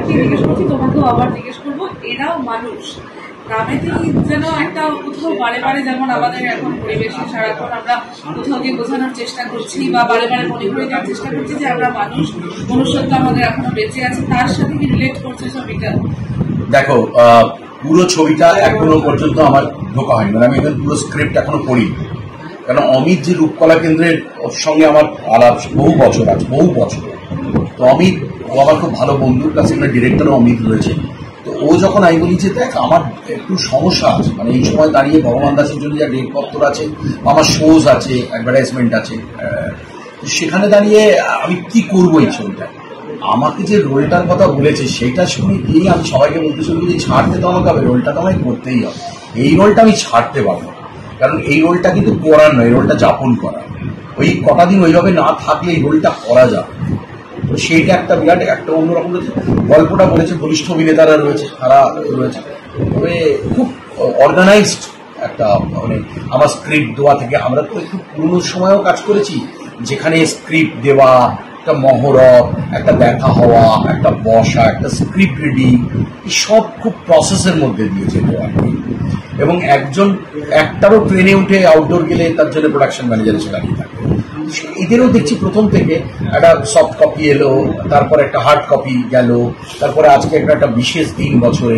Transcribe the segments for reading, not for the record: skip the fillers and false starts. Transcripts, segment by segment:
অনেককে জিজ্ঞেস করছি, তোমাকেও আবার জিজ্ঞেস করবো, এরাও মানুষ। গ্রামেতেই যেন একটা কোথাও বারে বারে, যেমন আমাদের এখন পরিবেশে সারাক্ষণ আমরা কোথাও গিয়ে বোঝানোর চেষ্টা করছি বা বারে বারে মনে করে দেওয়ার চেষ্টা করছি যে আমরা মানুষ, মনুষ্যত্ব আমাদের এখনো বেঁচে আছে, তার সাথে কি রিলেট করছে ছবিটা? দেখো, পুরো ছবিটা এখনো পর্যন্ত আমার ঢোকা হয়নি, মানে আমি এখন পুরো স্ক্রিপ্ট এখনো পড়ি। কারণ অমিত যে রূপকলা কেন্দ্রের সঙ্গে আমার আলাপ বহু বছর আছে, বহু বছর। তো অমিত, ও আমার খুব ভালো বন্ধু, প্লাস এখানে ডিরেক্টরও অমিত রয়েছে। তো ও যখন আমি বলি যে দেখ আমার একটু সমস্যা আছে, মানে এই সময় দাঁড়িয়ে ভগবান দাসের জন্য যা ডেটপত্র আছে, আমার শোজ আছে, অ্যাডভার্টাইজমেন্ট আছে, সেখানে দাঁড়িয়ে আমি কি করবো এই ছবিটা। আমাকে যে রোলটার কথা বলেছে সেটা শুনে গিয়ে আমি সবাইকে বলতে শুরু করি, ছাড়তে তো আমাকে হবে, রোলটা তো আমায় করতেই হবে। এই রোলটা আমি ছাড়তে পারবো, কারণ এই রোলটা কিন্তু করার নয়, এই রোলটা যাপন করা। ওই কটা দিন ওইভাবে না থাকলে এই রোলটা করা যাবে। তো সেইটা একটা বিরাট একটা অন্যরকম রয়েছে। গল্পটা বলেছে, বলিষ্ঠ অভিনেতারা রয়েছে, তারা রয়েছে, তবে খুব অর্গানাইজড একটা, মানে আমার স্ক্রিপ্ট দেওয়া থেকে, আমরা তো একটু পুরোনো সময়েও কাজ করেছি, যেখানে স্ক্রিপ্ট দেওয়া, একটা মহরত, একটা দেখা হওয়া, একটা বসা, একটা স্ক্রিপ্ট রিডিং, সব খুব প্রসেসের মধ্যে দিয়ে যেত আর কি। এবং একটারও ট্রেনে উঠে আউটডোর গেলে তার জন্য প্রোডাকশন ম্যানেজার এসে লাগিয়ে থাকে। এদেরও দেখছি প্রথম থেকে একটা সফট কপি এলো, তারপর একটা হার্ড কপি গেল, তারপরে আজকে একটা বিশেষ দিন বছরে,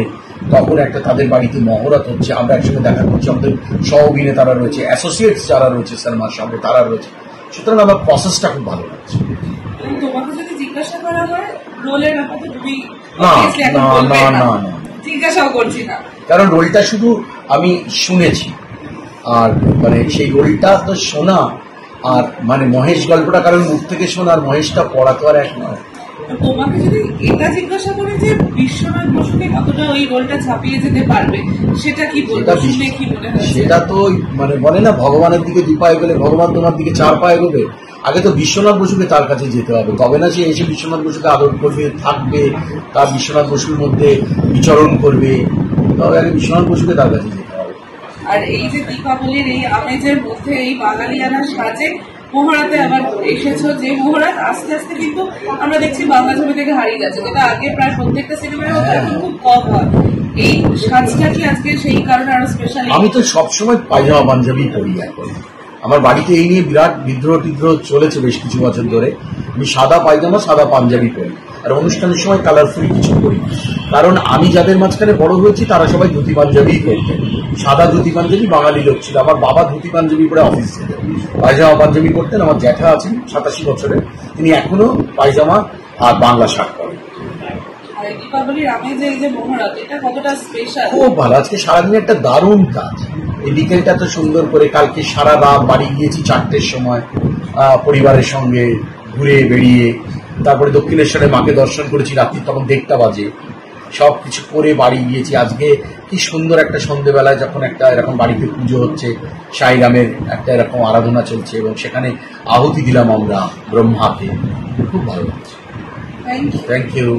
তখন একটা তাদের বাড়িতে মহরত হচ্ছে, আমরা একসঙ্গে দেখা করছি, আমাদের সহ অভিনেতারা রয়েছে, অ্যাসোসিয়েটস যারা রয়েছে সিনেমার সঙ্গে তারা রয়েছে। সুতরাং আমার প্রসেসটা খুব ভালো লাগছে। তোমাকে যদি জিজ্ঞাসা করা হয় রোলের ব্যাপারে, তুমি না, জিজ্ঞাসাও করছি না, কারণ রোলটা শুধু আমি শুনেছি, আর মানে সেই রোলটা তো শোনা, আর মানে মহেশ গল্পটা কারণ মুখ থেকে শোনা, আর মহেশটা পড়া তো আর এক নয়। তোমাকে যদি এটা জিজ্ঞাসা করে যে বিশ্বনাথ বসুকে কতটা ওই রোলটা ছাপিয়ে যেতে পারবে, সেটা কি বলবো, শুনে কি মনে হয়? সেটা তো মানে বলে না, ভগবানের দিকে 2 পায়ে গেলে ভগবান তোমার দিকে 4 পায়ে গেবে। আগে তো বিশ্বনাথ বসুকে তার কাছে যেতে হবে, তবে না সে এসে বিশ্বনাথ বসুকে আদর করবে, থাকবে, তার বিশ্বনাথ বসুর মধ্যে বিচরণ করবে। তবে আগে বিশ্বনাথ বসুকে তার কাছে যেতে হবে। আর এই যে দীপাবলির এই আমেজের মধ্যে এই বাঙালিয়ানা সাজে মোহরাতে আবার এসেছো, যে মোহরাত আস্তে আস্তে কিন্তু আমরা দেখছি বাংলা ছবি থেকে হারিয়ে যাচ্ছে, যেটা আগে প্রায় প্রত্যেকটা সিনেমায় হতো, এখন খুব কম হয়। এই সাজটা কি আজকে সেই কারণে আরো স্পেশাল? আমি তো সবসময় পায়জামা পাঞ্জাবি পরি এখন। আমার বাড়িতে এই নিয়ে বিরাট বিদ্রোহ চলেছে বেশ কিছু বছর ধরে। আমি সাদা পায়জামা, সাদা পাঞ্জাবি পরি, আর অনুষ্ঠানের সময় কালারফুল কিছু করি। কারণ আমি যাদের মাঝখানে বড় হয়েছি তারা সবাই ধুতি পাঞ্জাবিই করতেন, সাদা ধুতি পাঞ্জাবি, বাঙালি লোক ছিল। আমার বাবা ধুতি পাঞ্জাবি পরে অফিস যেতেন, পায়জামা পাঞ্জাবি করতেন। আমার জ্যাঠা আছেন 87 বছরের, তিনি এখনো পায়জামা আর বাংলা শার্ট পরেন। খুব ভালো। আজকে সারাদিন একটা দারুণ কাজ, এই বিকেলটা তো সুন্দর করে, কালকে সারা রাত বাড়ি গিয়েছি 4টের সময় পরিবারের সঙ্গে ঘুরে বেরিয়ে, তারপরে দক্ষিণেশ্বরে মাকে দর্শন করেছি রাত্রি তখন 1টা বাজে, সব কিছু করে বাড়ি গিয়েছি। আজকে কি সুন্দর একটা সন্ধ্যেবেলায় যখন একটা এরকম বাড়িতে পুজো হচ্ছে, সাইরামের একটা এরকম আরাধনা চলছে, এবং সেখানে আহুতি দিলাম আমরা ব্রহ্মাকে। খুব ভালো লাগছে। Thank you.